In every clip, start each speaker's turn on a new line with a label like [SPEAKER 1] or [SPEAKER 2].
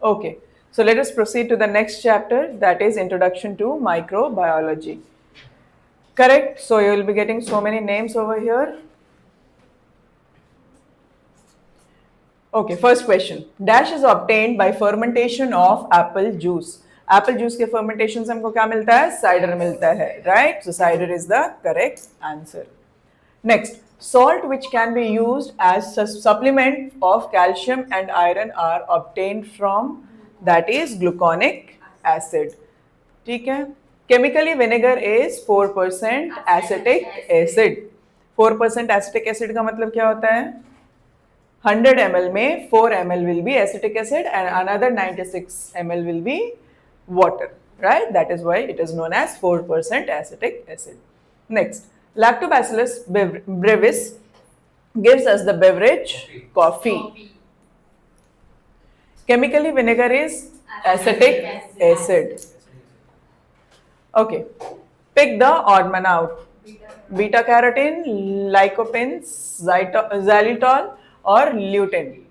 [SPEAKER 1] Okay, so let us proceed to the next chapter, that is Introduction to Microbiology. Correct? So you will be getting so many names over here. Okay, first question. Dash is obtained by fermentation of apple juice. Apple juice के fermentation से हमको क्या मिलता है? Cider मिलता है, right? So cider is the correct answer. Next, salt which can be used as a supplement of calcium and iron are obtained from, that is gluconic acid. ठीक है. Chemically vinegar is 4% acetic acid. 4% acetic acid का मतलब क्या होता है? 100 ml में 4 ml will be acetic acid and another 96 ml will be water, right? That is why it is known as 4% acetic acid. Next, Lactobacillus brevis gives us the beverage coffee. Chemically vinegar is acetic acid. Okay, pick the odd man out. Beta carotene, lycopene, xylitol or lutein.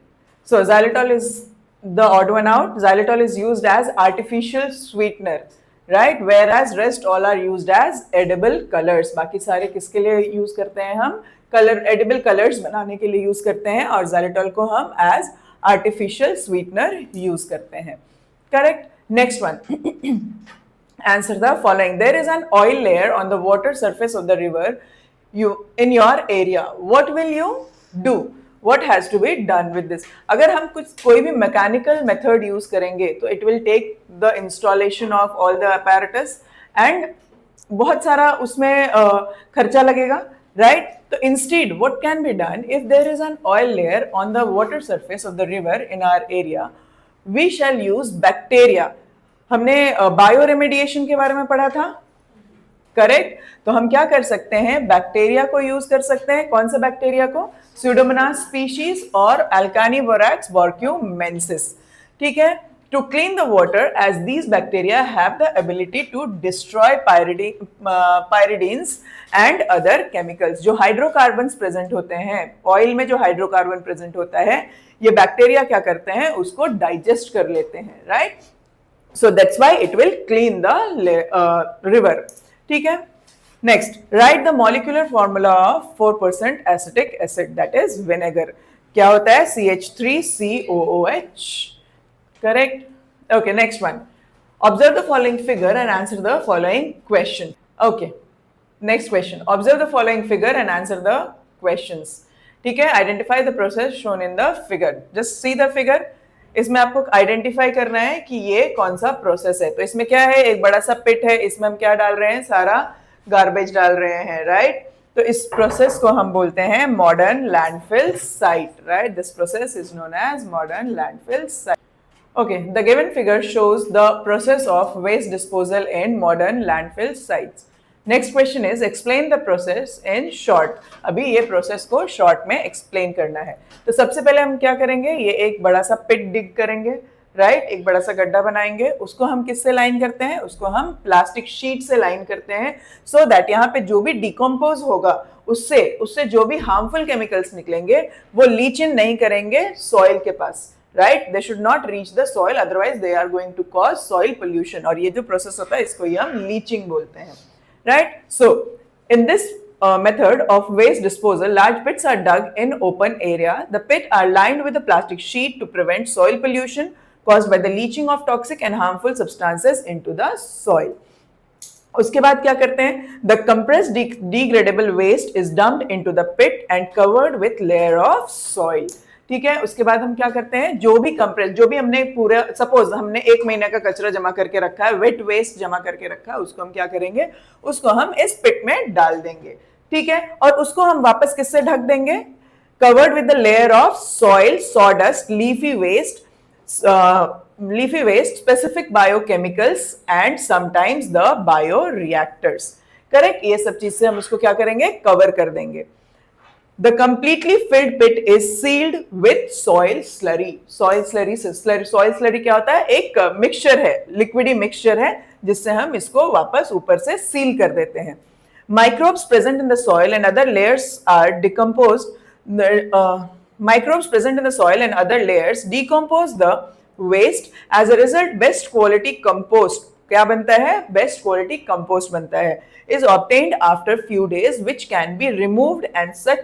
[SPEAKER 1] So xylitol is the odd one out. Xylitol is used as artificial sweetener, right? Whereas rest all are used as edible colors. बाकी सारे किसके लिए use करते हैं हम? Colour, edible colors बनाने के लिए यूज करते हैं और xylitol को हम as artificial sweetener यूज करते हैं. Correct? Next one. Answer the following. There is an oil layer on the water surface of the river in your area. What will you do? What has to be done with this? अगर हम कोई भी mechanical method use करेंगे तो it will take the installation of all the apparatus and बहुत सारा उसमें खर्चा लगेगा, right? तो instead what can be done if there is an oil layer on the water surface of the river in our area, we shall use bacteria. हमने bio remediation के बारे में पढ़ा था, करेक्ट? तो हम क्या कर सकते हैं? बैक्टीरिया को यूज कर सकते हैं. कौन सा बैक्टीरिया को? स्यूडोमोनास स्पीशीज और अल्कानीबोरैक्स बॉर्क्यूमेंसिस. ठीक है. To clean the water as these bacteria have the ability to destroy pyridines and other chemicals. जो हाइड्रोकार्बन्स प्रेजेंट होते हैं ऑयल में, जो हाइड्रोकार्बन प्रेजेंट होता है, ये बैक्टीरिया क्या करते हैं? उसको डाइजेस्ट कर लेते हैं, right? So that's why it will clean the river. ठीक है. Next, write the molecular formula of 4% acetic acid, that is vinegar. क्या होता है? CH3COOH. Correct? Okay, next one. Observe the following figure and answer the following question. Okay, next question. Observe the following figure and answer the questions. ठीक है. Identify the process shown in the figure. Just see the figure. इसमें आपको identify करना है कि ये कौन सा प्रोसेस है. तो इसमें क्या है? एक बड़ा सा पिट है, इसमें हम क्या डाल रहे हैं? सारा गार्बेज डाल रहे हैं, राइट? तो इस प्रोसेस को हम बोलते हैं modern landfill site, right? This process is known as modern landfill site. Okay, the given figure shows the process of waste disposal in modern landfill sites. Next question is explain the process in short. अभी ये process को short में explain करना है. तो सबसे पहले हम क्या करेंगे? ये एक बड़ा सा पिट डिग करेंगे, राइट? एक बड़ा सा गड्ढा बनाएंगे. उसको हम किससे लाइन करते हैं? उसको हम प्लास्टिक शीट से लाइन करते हैं, सो दैट यहाँ पे जो भी डिकम्पोज होगा उससे जो भी हार्मफुल केमिकल्स निकलेंगे वो लीच इन नहीं करेंगे सॉइल के पास, right? They should not reach the soil, otherwise they are going to cause soil pollution. और ये जो प्रोसेस होता है इसको ही हम लीचिंग बोलते हैं, right? So in this method of waste disposal, large pits are dug in open area. The pit are lined with a plastic sheet to prevent soil pollution caused by the leaching of toxic and harmful substances into the soil. उसके बाद क्या करते हैं? The compressed degradable waste is dumped into the pit and covered with layer of soil. ठीक है. उसके बाद हम क्या करते हैं? जो भी हमने पूरा, सपोज हमने 1 महीने का कचरा जमा करके रखा है, वेट वेस्ट जमा करके रखा है, उसको हम क्या करेंगे? उसको हम इस पिट में डाल देंगे, ठीक है. और उसको हम वापस किससे ढक देंगे? Covered with the layer of soil, sawdust, leafy waste, specific biochemicals and sometimes the bioreactors. Correct? ये सब चीज से हम उसको क्या करेंगे? कवर कर देंगे. The completely filled pit is sealed with soil slurry. Soil slurry क्या होता है? एक मिक्सचर है, लिक्विडी मिक्सचर है, जिससे हम इसको वापस ऊपर से सील कर देते हैं. Microbes present in the soil and other layers are decomposed. Microbes present in the soil and other layers decompose the waste. As a result, best quality compost क्या बनता है? Best quality compost बनता है. Is obtained after few days, which can be removed and such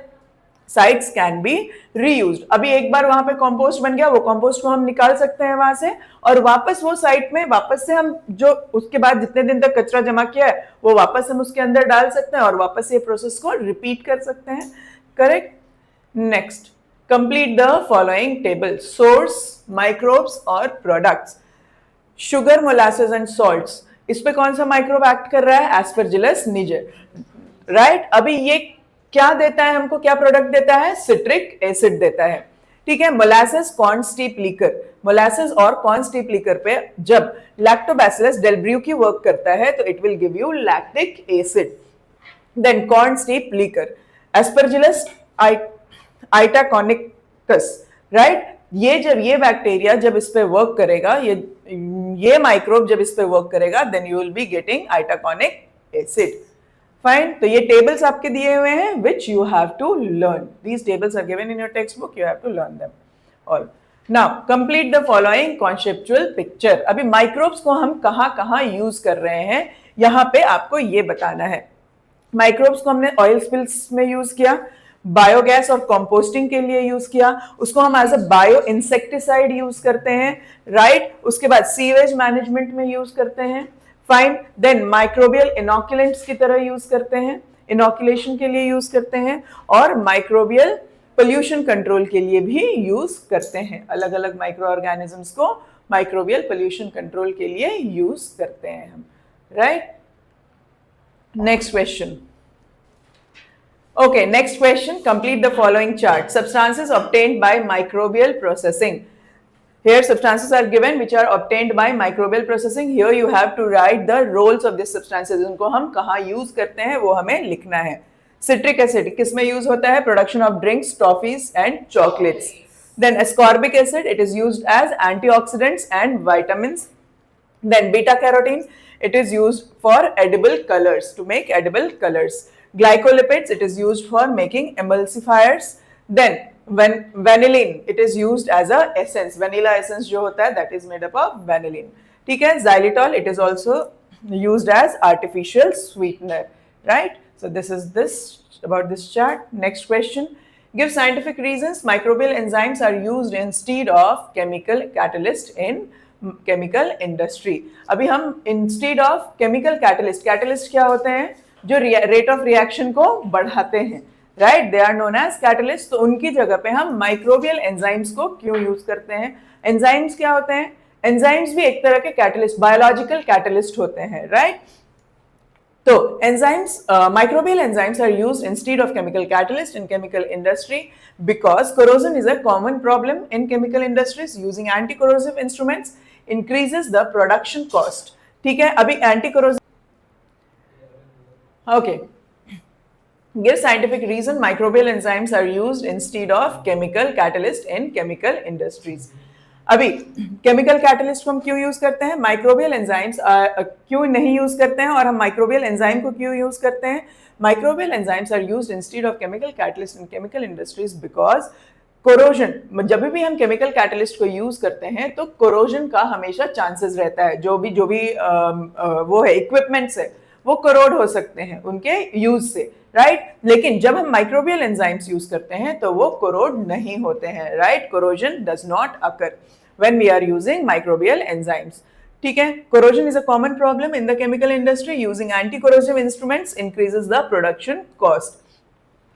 [SPEAKER 1] sites can be reused. अभी एक बार वहां पे compost बन गया, वो कंपोस्ट को हम निकाल सकते हैं वहां से और वापस वो साइट में वापस से हम जो उसके बाद जितने दिन तक कचरा जमा किया है वो वापस हम उसके अंदर डाल सकते हैं और वापस ये प्रोसेस को रिपीट कर सकते हैं. Correct. Next, complete the following table. Source, microbes और products. Sugar, molasses and salts, इस पे कौन सा माइक्रोब एक्ट कर रहा है? एस्परजिलस निजर. राइट. अभी ये क्या देता है हमको? क्या प्रोडक्ट देता है? सिट्रिक एसिड देता है. ठीक है. Molasses, corn steep liquor. Molasses और कॉर्न स्टीप लीकर पे जब लैक्टोबैसिलस डेल्ब्रू की वर्क करता है तो it will give you lactic acid. Then corn steep liquor. Aspergillus itaconicus. Right. ये बैक्टीरिया जब इस पे वर्क करेगा, ये माइक्रोब जब इस पे वर्क करेगा, then you will be getting itaconic acid. Fine. तो ये टेबल्स आपके दिए हुए हैं which you have to learn. These tables are given in your textbook. You have to learn them all. Now complete the following conceptual picture. अभी microbes को हम कहाँ यूज कर रहे हैं यहाँ पे आपको ये बताना है. माइक्रोब्स को हमने ऑयल स्पिल्स में यूज किया, बायोगैस और कंपोस्टिंग के लिए यूज किया, उसको हम as a bio insecticide use करते हैं. राइट. उसके बाद सीवेज मैनेजमेंट में यूज करते हैं. फाइन. देन माइक्रोबियल इनोकुलेंट्स की तरह यूज करते हैं, इनोकुलेशन के लिए यूज करते हैं और माइक्रोबियल पोल्यूशन कंट्रोल के लिए भी यूज करते हैं. अलग अलग माइक्रो ऑर्गेनिजम्स को माइक्रोबियल पोल्यूशन कंट्रोल के लिए यूज करते हैं हम. Right. Next question. Okay, next question. Complete the following chart. Substances obtained by microbial processing. Here substances are given which are obtained by microbial processing. Here you have to write the roles of these substances. उनको हम कहाँ use करते हैं वो हमें लिखना है. Citric acid किस में use होता है? Production of drinks, toffees and chocolates. Then ascorbic acid, it is used as antioxidants and vitamins. Then beta carotene, it is used for edible colors, to make edible colors. Glycolipids, it is used for making emulsifiers. Then vanillin, it is used as a essence. Vanilla essence जो होता है, that is made up of vanillin. ठीक है. Xylitol, it is also used as artificial sweetener. Right. So this is this about this chart. Next question. Give scientific reasons microbial enzymes are used instead of chemical catalyst in chemical industry. अभी हम instead of chemical catalyst क्या होते हैं? जो rate of reaction को बढ़ाते हैं. Right. They are known as catalyst. तो उनकी जगह पे हम माइक्रोबियल एंजाइम्स को क्यों यूज करते हैं? एंजाइम्स क्या होते हैं? एंजाइम्स भी एक तरह के कैटलिस्ट, बायोलॉजिकल कैटलिस्ट होते हैं. राइट. तो enzymes, microbial enzymes are used instead of chemical catalyst in chemical industry because corrosion is a common problem in chemical industries. Using anti-corrosive instruments increases the production cost. ठीक है. अभी anti-corrosive. Okay. Give scientific reason microbial enzymes are used instead of chemical catalyst in chemical industries. अभी chemical catalyst को हम क्यों use करते हैं? Microbial enzymes क्यों नहीं यूज करते हैं और हम माइक्रोबियल एंजाइम को क्यों यूज करते हैं? Microbial enzymes are used instead of chemical catalyst in chemical industries because corrosion, जब भी हम केमिकल कैटलिस्ट को यूज करते हैं तो कोरोजन का हमेशा चांसेस रहता है. जो भी वो है इक्विपमेंट्स है वो करोड हो सकते हैं उनके यूज से. राइट. लेकिन जब हम माइक्रोबियल एंजाइम्स यूज करते हैं तो वो करोड नहीं होते हैं. Right. Corrosion does not occur when we are using microbial enzymes. ठीक है. Corrosion is a common problem in the chemical industry. Using anti corrosive instruments increases the production cost.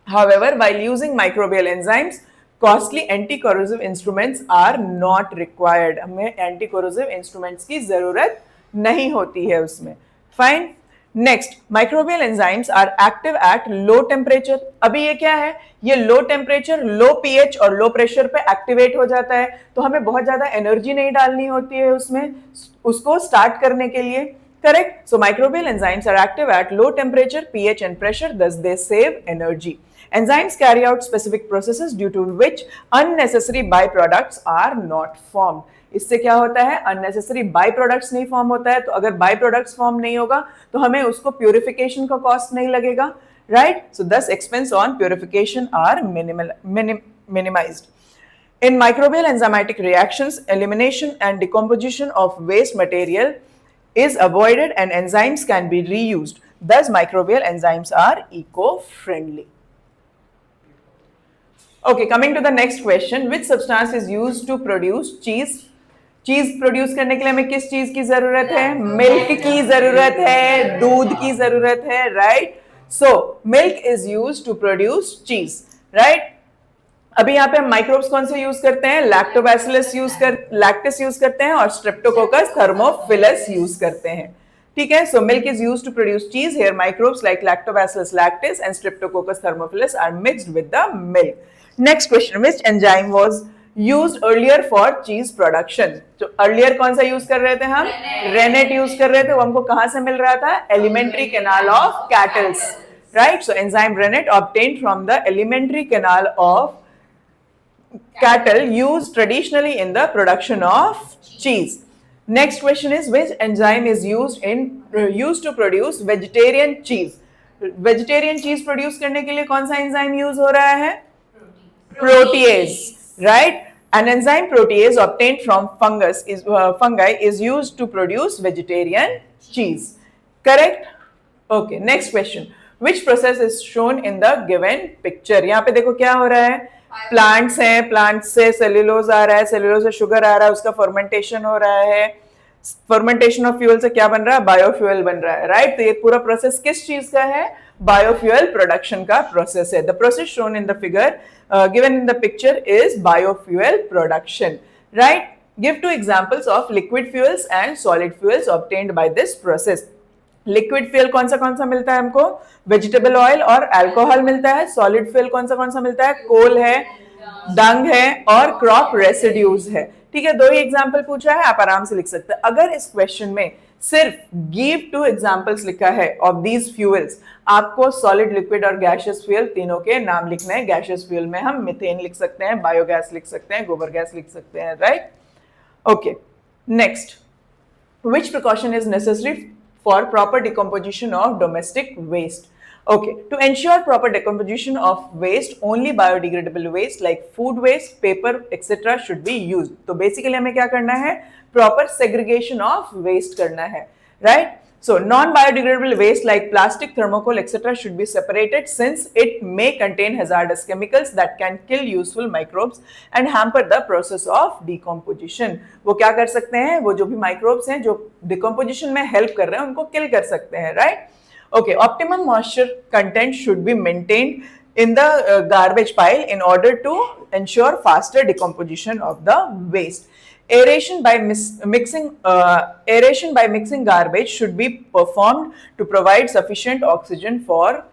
[SPEAKER 1] However, while using microbial enzymes, costly anti-corrosive instruments are not required. हमें anti-corrosive instruments की जरूरत नहीं होती है उसमें. Fine. Next, microbial enzymes are active at low temperature. अभी ये क्या है? ये लो टेम्परेचर, लो पीएच और लो प्रेशर पे एक्टिवेट हो जाता है. तो हमें बहुत ज्यादा एनर्जी नहीं डालनी होती है उसमें उसको स्टार्ट करने के लिए. Correct. So microbial enzymes are active at low temperature, pH and pressure, thus they save energy. Enzymes carry out specific processes due to which unnecessary byproducts are not formed. इससे क्या होता है? अननेसेसरी बाई प्रोडक्ट्स नहीं form होता है. तो अगर by products form नहीं होगा तो हमें उसको प्यूरिफिकेशन का कॉस्ट नहीं लगेगा. Right. So thus expense on purification are minimized. In microbial enzymatic reactions, elimination and decomposition of waste material is avoided and enzymes can be reused. Thus, microbial enzymes are eco-friendly. Okay, coming to the next question, which substance is used to produce cheese? चीज produce करने के लिए हमें किस चीज की जरूरत है? मिल्क की जरूरत है, दूध की जरूरत है, right? So milk is use to produce cheese, right? अभी यहाँ पे हम माइक्रोब्स कौन से यूज करते हैं? लैक्टोबैसिलस लैक्टिस यूज करते हैं और स्ट्रेप्टोकोकस थर्मोफिलस यूज करते हैं, ठीक है? So milk is use to produce cheese. Here microbes like Lactobacillus lactis and Streptococcus thermophilus are mixed with the milk. Next question, which enzyme was used earlier for cheese production? तो earlier कौन सा use कर रहे थे हम? Rennet use कर रहे थे. वो हमको कहां से मिल रहा था? Alimentary canal of cattles, right? So enzyme rennet obtained from the alimentary canal of cattle used traditionally in the production of cheese. Next question is, which enzyme is used to produce vegetarian cheese? Vegetarian cheese produce करने के लिए कौन सा enzyme use हो रहा है? Protease, right? An enzyme protease obtained from fungi is used to produce vegetarian cheese. Correct? Okay. Next question. Which process is shown in the given picture? यहाँ पे देखो क्या हो रहा है? प्लांट्स हैं, प्लांट्स से सेल्यूलोज आ रहा है, सेल्यूलोज से शुगर आ रहा है, उसका फर्मेंटेशन हो रहा है. फर्मेंटेशन ऑफ फ्यूल से क्या बन रहा है? बायोफ्यूल बन रहा है, राइट? तो ये पूरा प्रोसेस किस चीज का है? बायोफ्यूल प्रोडक्शन का प्रोसेस है. The process shown in the figure given in the picture is biofuel production, right? Give to examples of liquid fuels and solid fuels obtained by this process. Liquid fuel कौन सा मिलता है हमको? Vegetable oil और alcohol मिलता है. Solid fuel कौन सा मिलता है? कोल है, डंग है और क्रॉप रेसिड्यूज है, ठीक है? दो ही एग्जांपल पूछा है, आप आराम से लिख सकते हैं. अगर इस क्वेश्चन में सिर्फ गिव टू एग्जांपल्स लिखा है ऑफ दीज फ्यूल्स, आपको सॉलिड, लिक्विड और गैसियस फ्यूल तीनों के नाम लिखना है. गैसियस फ्यूल में हम मीथेन लिख सकते हैं, बायोगैस लिख सकते हैं, गोबर गैस लिख सकते हैं, right? Okay. Next, which precaution is necessary for proper decomposition of domestic waste? Okay, to ensure proper decomposition of waste, only biodegradable waste like food waste, paper, etc. should be used. तो basically हमें क्या करना है? Proper segregation of waste करना है, right? So non-biodegradable waste like plastic, thermocol, etc. should be separated since it may contain hazardous chemicals that can kill useful microbes and hamper the process of decomposition. वो क्या कर सकते हैं? वो जो भी microbes हैं जो decomposition में help कर रहे हैं उनको kill कर सकते हैं, right? Okay, optimum moisture content should be maintained in the garbage pile in order to ensure faster decomposition of the waste. Aeration by mixing garbage should be performed to provide sufficient oxygen for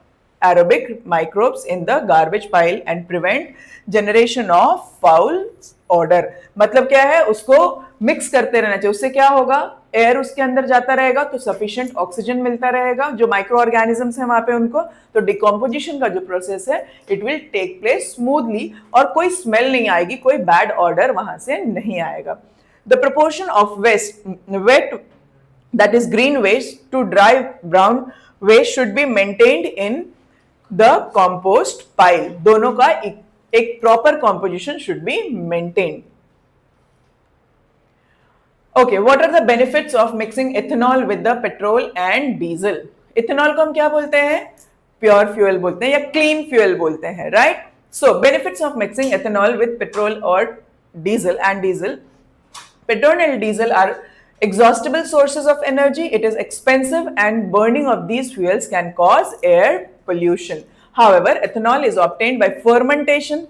[SPEAKER 1] aerobic microbes in the garbage pile and prevent generation of foul odor. मतलब क्या है? उसको mix करते रहना चाहिए. उससे क्या होगा? एयर उसके अंदर जाता रहेगा तो सफिशिएंट ऑक्सीजन मिलता रहेगा जो माइक्रो ऑर्गेनिजम्स हैं वहां पे उनको. तो डिकम्पोजिशन का जो प्रोसेस है it will take place smoothly और कोई स्मेल नहीं आएगी, कोई बैड ऑर्डर वहां से नहीं आएगा. The proportion of wet that is green waste to dry brown waste should be maintained in the compost pile. दोनों का एक proper composition should be maintained. Okay, what are the benefits of mixing ethanol with the petrol and diesel? Ethanol को हम क्या बोलते हैं? Pure fuel बोलते हैं या clean fuel बोलते हैं, right? So benefits of mixing ethanol with petrol or diesel and diesel. Petrol and diesel are exhaustible sources of energy. It is expensive and burning of these fuels can cause air pollution. However, ethanol is obtained by fermentation.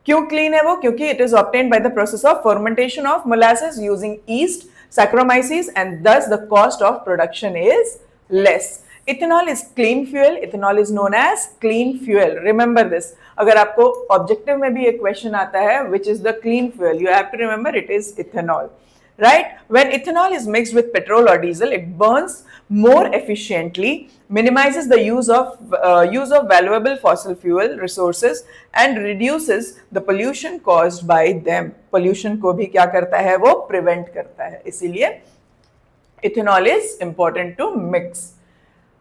[SPEAKER 1] क्यों clean है वो? क्योंकि it is obtained by the process of fermentation of molasses using yeast, Saccharomyces, and thus the cost of production is less. Ethanol is clean fuel. Ethanol is known as clean fuel. Remember this. अगर आपको objective में भी एक question आता है, which is the clean fuel, you have to remember it is ethanol. Right? When ethanol is mixed with petrol or diesel, it burns more efficiently, minimizes the use of valuable fossil fuel resources, and reduces the pollution caused by them. Pollution को भी क्या करता है? वो prevent करता है. इसीलिए ethanol is important to mix.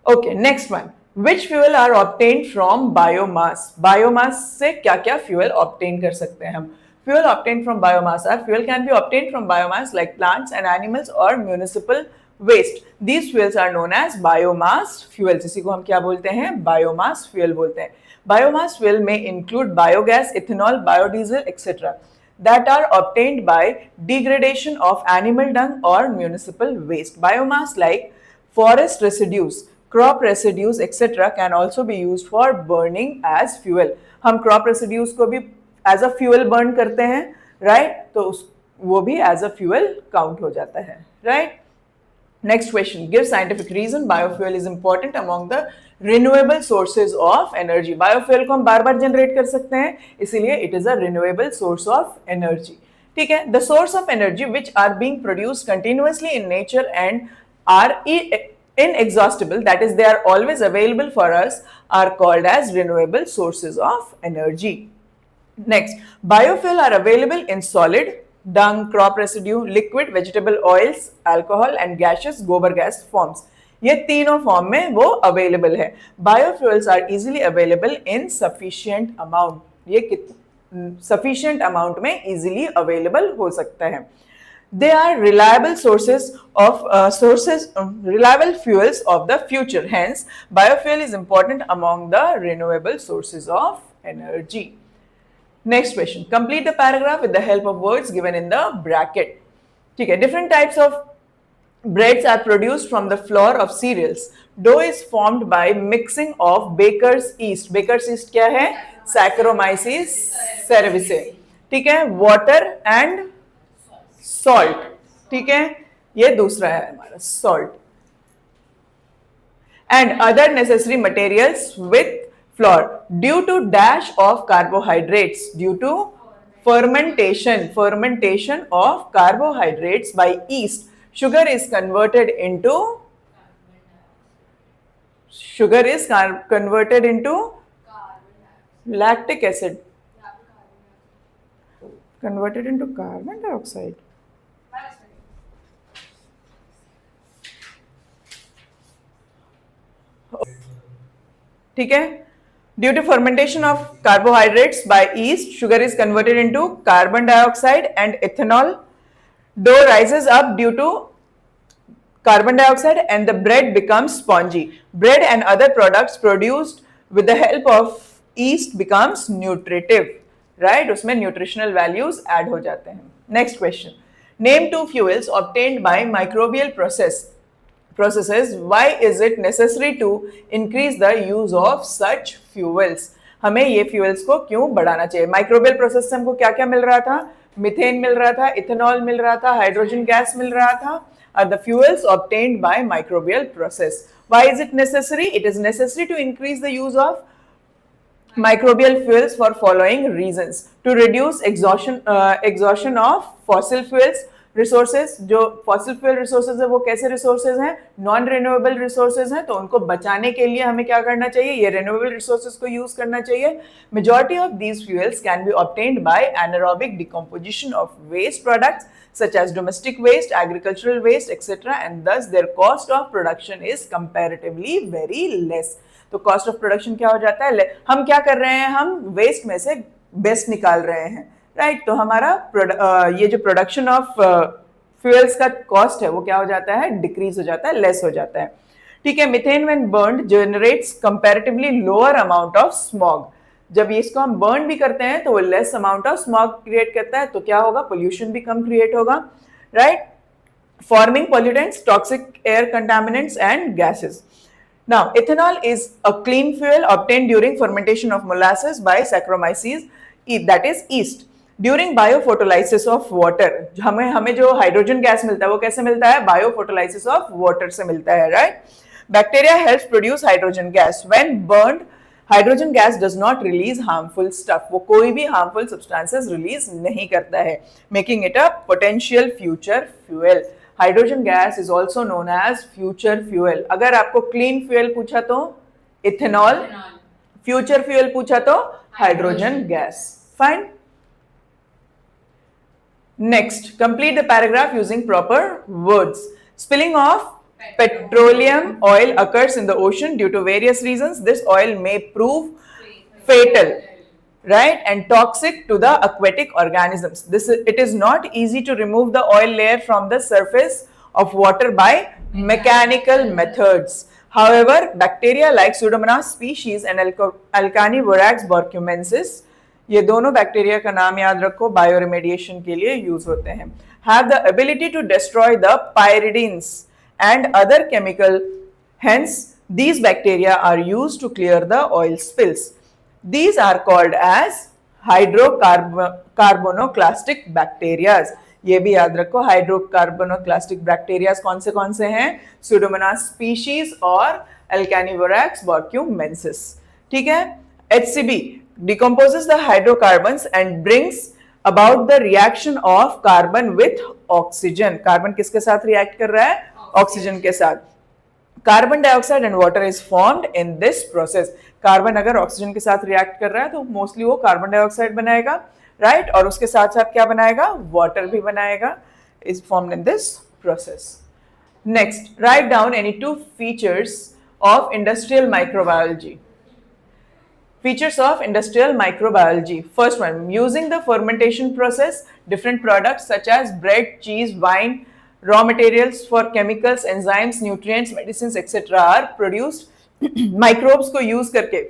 [SPEAKER 1] Okay, next one. Which fuel are obtained from biomass? Biomass से क्या क्या fuel obtain कर सकते हैं हम? Fuel obtained from biomass are fuel can be obtained from biomass like plants and animals or municipal waste. These fuels are known as biomass fuels. इसी को हम क्या बोलते हैं? Biomass fuel बोलते हैं. Biomass fuel may include biogas, ethanol, biodiesel, etc. that are obtained by degradation of animal dung or municipal waste. Biomass like forest residues, crop residues, etc. can also be used for burning as fuel. हम crop residues को भी as a fuel burn करते हैं, right? तो वो भी as a fuel count हो जाता है, right? Next question. Give scientific reason biofuel is important among the renewable sources of energy. Biofuel को हम बार बार generate कर सकते हैं, इसीलिए it is a renewable source of energy. ठीक है? The source of energy which are being produced continuously in nature and are inexhaustible, that is, they are always available for us, are called as renewable sources of energy. Next, biofuel are available in solid, dung, crop residue, liquid, vegetable oils, alcohol and gaseous gobar gas forms. ये तीनों form में वो available है. Biofuels are easily available in sufficient amount. ये sufficient amount में easily available हो सकता है. They are reliable reliable fuels of the future. Hence, biofuel is important among the renewable sources of energy. Next question. Complete the paragraph with the help of words given in the bracket. ठीक है. Different types of breads are produced from the flour of cereals. Dough is formed by mixing of baker's yeast. Baker's yeast क्या है? Saccharomyces cerevisiae. ठीक है. Water and salt. ठीक है. ये दूसरा है हमारा salt. And other necessary materials with flour. Due to dash of carbohydrates, due to fermentation of carbohydrates by yeast, sugar is converted into lactic acid, converted into carbon dioxide. ठीक है. Due to fermentation of carbohydrates by yeast, sugar is converted into carbon dioxide and ethanol. Dough rises up due to carbon dioxide and the bread becomes spongy. Bread and other products produced with the help of yeast becomes nutritive. Right? उसमें nutritional values add हो जाते हैं. Next question. Name two fuels obtained by microbial processes. Why is it necessary to increase the use of such fuels? हमें ये fuels को क्यों बढ़ाना चाहिए? Microbial process से हमको क्या क्या मिल रहा था? Methane मिल रहा था, ethanol मिल रहा था, hydrogen gas मिल रहा था, are the fuels obtained by microbial process. Why is it necessary? It is necessary to increase the use of microbial fuels for following reasons. To reduce exhaustion of fossil fuels resources. जो fossil fuel resources है वो कैसे resources हैं? Non renewable resources हैं. तो उनको बचाने के लिए हमें क्या करना चाहिए? ये रिन्यूएबल रिसोर्सेज को यूज करना चाहिए. Majority of these fuels can be obtained by anaerobic decomposition of waste products such as domestic waste, agricultural waste, etc. and thus their cost of production is comparatively very less. तो cost of production क्या हो जाता है? हम क्या कर रहे हैं? हम वेस्ट में से बेस्ट निकाल रहे हैं. राइट. तो हमारा ये जो प्रोडक्शन ऑफ फ्यूल्स का कॉस्ट है वो क्या हो जाता है? डिक्रीज हो जाता है, लेस हो जाता है. ठीक है. Methane when burned generates comparatively lower amount of smog. जब इसको हम बर्न भी करते हैं तो वो less amount of smog create करता है. तो क्या होगा? पोल्यूशन भी कम क्रिएट होगा. Right. Forming pollutants, toxic air contaminants and gases. Now, ethanol is a clean fuel obtained during fermentation of molasses by Saccharomyces, that is yeast. During biophotolysis of water. हमें जो hydrogen gas मिलता है वो कैसे मिलता है? बायोफोटोलाइसिस of water से मिलता है. Right. Bacteria helps produce hydrogen gas. When burned, hydrogen gas does not release harmful stuff. वो कोई भी हार्मफुल सब्सटेंसेस रिलीज नहीं करता है, making it a potential future fuel. Hydrogen gas is also known as future fuel. अगर आपको clean fuel पूछा तो इथेनॉल, फ्यूचर फ्यूएल पूछा तो hydrogen gas. Fine. Next, complete the paragraph using proper words. Spilling of petroleum oil occurs in the ocean due to various reasons. This oil may prove fatal. right, and toxic to the aquatic organisms. It is not easy to remove the oil layer from the surface of water by mechanical methods. However, bacteria like Pseudomonas species and Alcanivorax borcumensis, ये दोनों bacteria का नाम याद रखो, बायोरिमेडिएशन के लिए use होते हैं, have the ability to destroy the pyridines and other chemical. Hence, these bacteria are used to clear the oil spills. These are called as hydrocarbonoclastic bacterias. ये भी याद रखो, हाइड्रोकार्बोनोक्लास्टिक बैक्टीरियाज कौन से हैं? Pseudomonas species और Alcanivorax borcumensis. ठीक है. HCB decomposes the hydrocarbons and brings about the reaction of carbon with oxygen. Carbon किसके साथ रिएक्ट कर रहा है? ऑक्सीजन के साथ. Carbon dioxide and water is formed in this process. Carbon अगर ऑक्सीजन के साथ रिएक्ट कर रहा है तो मोस्टली वो कार्बन डाइऑक्साइड बनाएगा, राइट, और उसके साथ साथ क्या बनाएगा? वाटर भी बनाएगा. Is formed in this process. Next, write down any 2 features of industrial microbiology. Features of industrial microbiology. First one, using the fermentation process, different products such as bread, cheese, wine, raw materials for chemicals, enzymes, nutrients, medicines, etc. are produced. Microbes को use करके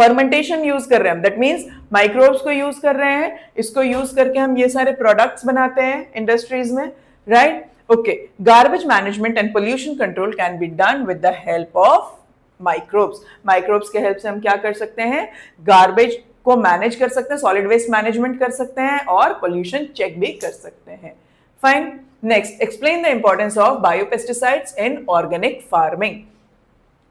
[SPEAKER 1] fermentation use कर रहे हैं. That means microbes को use कर रहे हैं. इसको use करके हम ये सारे products बनाते हैं industries में, right? Okay. Garbage management and pollution control can be done with the help of microbes. Microbes के help से हम क्या कर सकते हैं? Garbage को manage कर सकते हैं, solid waste management कर सकते हैं और pollution check भी कर सकते हैं. Fine. Next, explain the importance of biopesticides in organic farming.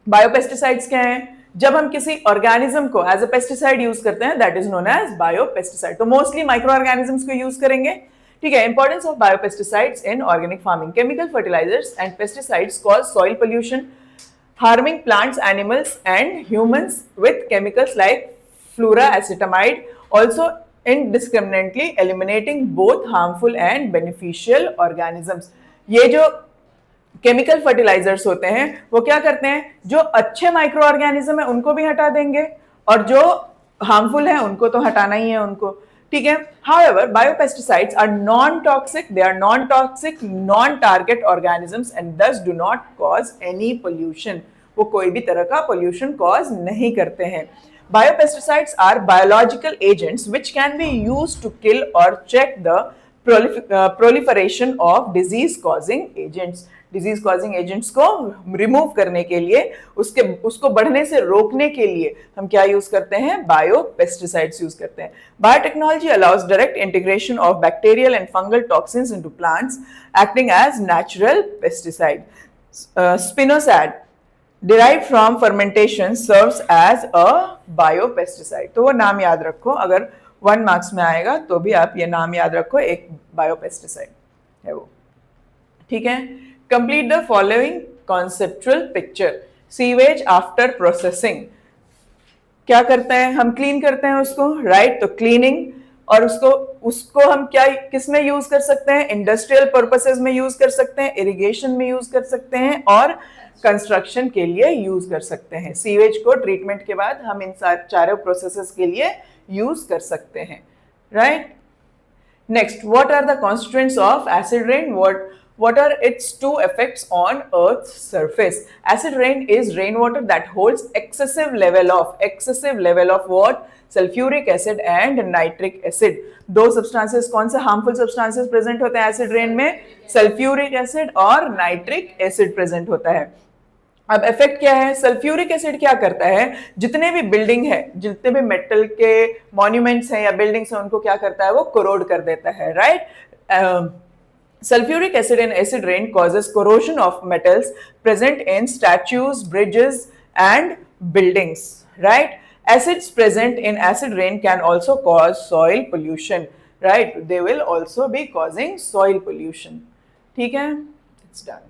[SPEAKER 1] Biopesticides क्या हैं? जब हम किसी organism को as a pesticide use करते हैं, that is known as biopesticide. तो mostly microorganisms को use करेंगे. ठीक है. Importance of biopesticides in organic farming. Chemical fertilizers and pesticides cause soil pollution, harming plants, animals, and humans with chemicals like fluoroacetamide, also indiscriminately eliminating both harmful and beneficial organisms. ये जो chemical fertilizers होते हैं वो क्या करते हैं? जो अच्छे माइक्रो ऑर्गेनिज्म है उनको भी हटा देंगे और जो हार्मफुल है उनको तो हटाना ही है उनको. ठीक है. However, biopesticides are non-toxic. They are non-toxic, non-target organisms and thus do not cause any pollution. वो कोई भी तरह का pollution cause नहीं करते हैं. Biopesticides are biological agents which can be used to kill or check the proliferation of disease-causing agents. Disease-causing agents को remove करने के लिए, उसको बढ़ने से रोकने के लिए हम क्या use करते हैं? Biopesticides use करते हैं. Biotechnology allows direct integration of bacterial and fungal toxins into plants, acting as natural pesticide. Spinosad, derived from fermentation, serves as a biopesticide. तो वो नाम याद रखो, अगर 1 मार्क्स में आएगा तो भी आप ये नाम याद रखो, एक बायोपेस्टिसाइड है वो. ठीक है. Complete the following conceptual picture. Sewage after processing क्या करते हैं? हम क्लीन करते हैं उसको, राइट. तो क्लीनिंग, और उसको हम क्या किस में यूज कर सकते हैं? इंडस्ट्रियल पर्पसेस में यूज कर सकते हैं, इरिगेशन में यूज कर सकते हैं और कंस्ट्रक्शन के लिए यूज कर सकते हैं. सीवेज को ट्रीटमेंट के बाद हम इन चारों प्रोसेसेस के लिए यूज कर सकते हैं, right. Next, what are the constituents of acid rain? What are its 2 effects on Earth's surface? Acid rain is rainwater that holds excessive level of what? Sulfuric acid and nitric acid. 2 substances कौन से harmful substances present होते हैं acid rain में? Sulfuric acid और nitric acid present होता है. अब effect क्या है? सल्फ्यूरिक एसिड क्या करता है? जितने भी बिल्डिंग है, जितने भी मेटल के मॉन्यूमेंट्स हैं या बिल्डिंग्स हैं, उनको क्या करता है? वो कोरोड कर देता है, right. Sulfuric acid in acid rain causes corrosion of metals present in statues, bridges, and buildings, right? Acids present in acid rain can also cause soil pollution, right? They will also be causing soil pollution. ठीक है? It's done.